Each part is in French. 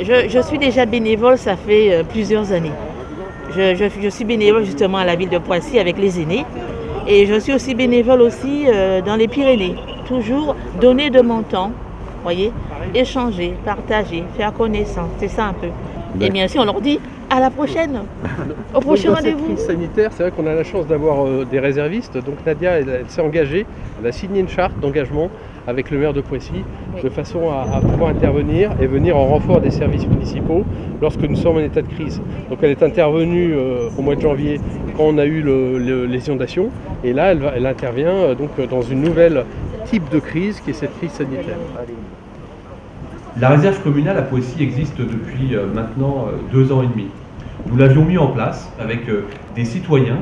Je suis déjà bénévole, ça fait plusieurs années. Je suis bénévole justement à la ville de Poissy avec les aînés. Et je suis aussi bénévole aussi dans les Pyrénées. Toujours donner de mon temps, voyez, échanger, partager, faire connaissance, c'est ça un peu. Et bien sûr, on leur dit à la prochaine, au prochain Dans cette rendez-vous. crise sanitaire, c'est vrai qu'on a la chance d'avoir des réservistes. Donc Nadia, elle s'est engagée, elle a signé une charte d'engagement avec le maire de Poissy, de façon à pouvoir intervenir et venir en renfort des services municipaux lorsque nous sommes en état de crise. Donc elle est intervenue au mois de janvier quand on a eu les inondations, et là elle intervient donc dans une nouvelle type de crise qui est cette crise sanitaire. La réserve communale à Poissy existe depuis maintenant 2 ans et demi. Nous l'avions mis en place avec des citoyens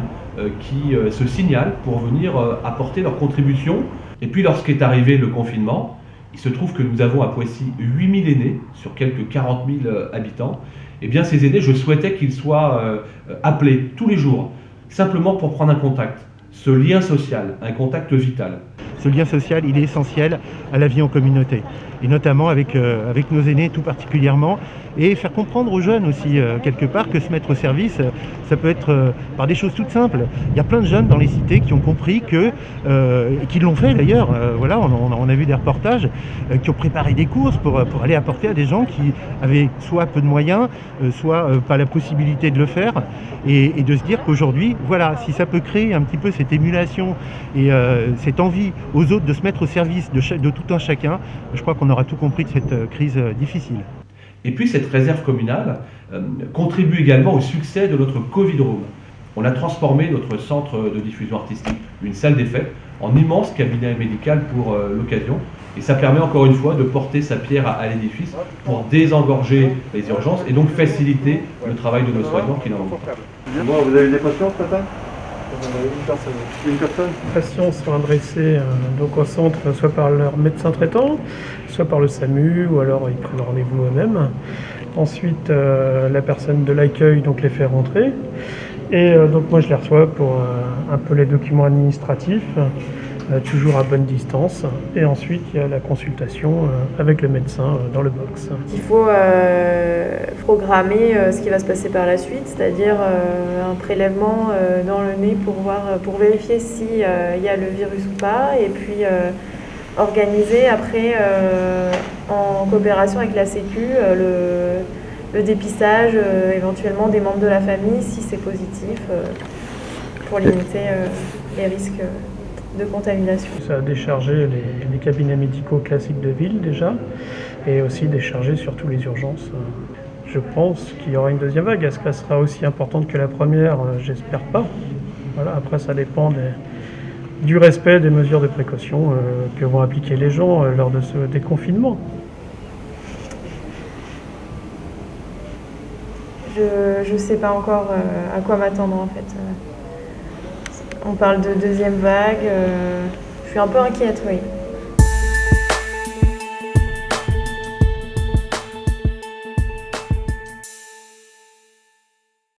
qui se signalent pour venir apporter leur contribution. Et puis lorsqu'est arrivé le confinement, il se trouve que nous avons à Poissy 8000 aînés sur quelques 40 000 habitants. Et bien ces aînés, je souhaitais qu'ils soient appelés tous les jours, simplement pour prendre un contact, ce lien social, un contact vital. Ce lien social, il est essentiel à la vie en communauté, et notamment avec nos aînés tout particulièrement, et faire comprendre aux jeunes aussi, quelque part, que se mettre au service, ça peut être par des choses toutes simples. Il y a plein de jeunes dans les cités qui ont compris qui l'ont fait d'ailleurs, voilà, on a vu des reportages, qui ont préparé des courses pour aller apporter à des gens qui avaient soit peu de moyens, soit pas la possibilité de le faire, et de se dire qu'aujourd'hui, voilà, si ça peut créer un petit peu cette émulation et cette envie aux autres de se mettre au service de tout un chacun, je crois qu'on aura tout compris de cette crise difficile. Et puis cette réserve communale contribue également au succès de notre Covid Room. On a transformé notre centre de diffusion artistique, une salle des fêtes, en immense cabinet médical pour l'occasion. Et ça permet encore une fois de porter sa pierre à l'édifice pour désengorger les urgences et donc faciliter le travail de nos soignants qui n'en ont pas. Bon, vous avez eu des patients ce matin ? Une personne. Les patients sont adressés donc au centre soit par leur médecin traitant, soit par le SAMU, ou alors ils prennent rendez-vous eux-mêmes. Ensuite, la personne de l'accueil donc les fait rentrer. Et donc moi je les reçois pour un peu les documents administratifs, toujours à bonne distance. Et ensuite il y a la consultation avec le médecin dans le box. Il faut programmer ce qui va se passer par la suite, c'est-à-dire un prélèvement dans le nez pour vérifier s'il y a le virus ou pas, et puis organiser après en coopération avec la Sécu le dépistage éventuellement des membres de la famille si c'est positif pour limiter les risques de contamination. Ça a déchargé les cabinets médicaux classiques de ville déjà, et aussi déchargé surtout les urgences. Je pense qu'il y aura une deuxième vague. Est-ce qu'elle sera aussi importante que la première? J'espère pas. Voilà, après ça dépend du respect des mesures de précaution que vont appliquer les gens lors de ce déconfinement. Je ne sais pas encore à quoi m'attendre en fait. On parle de deuxième vague, je suis un peu inquiète, oui.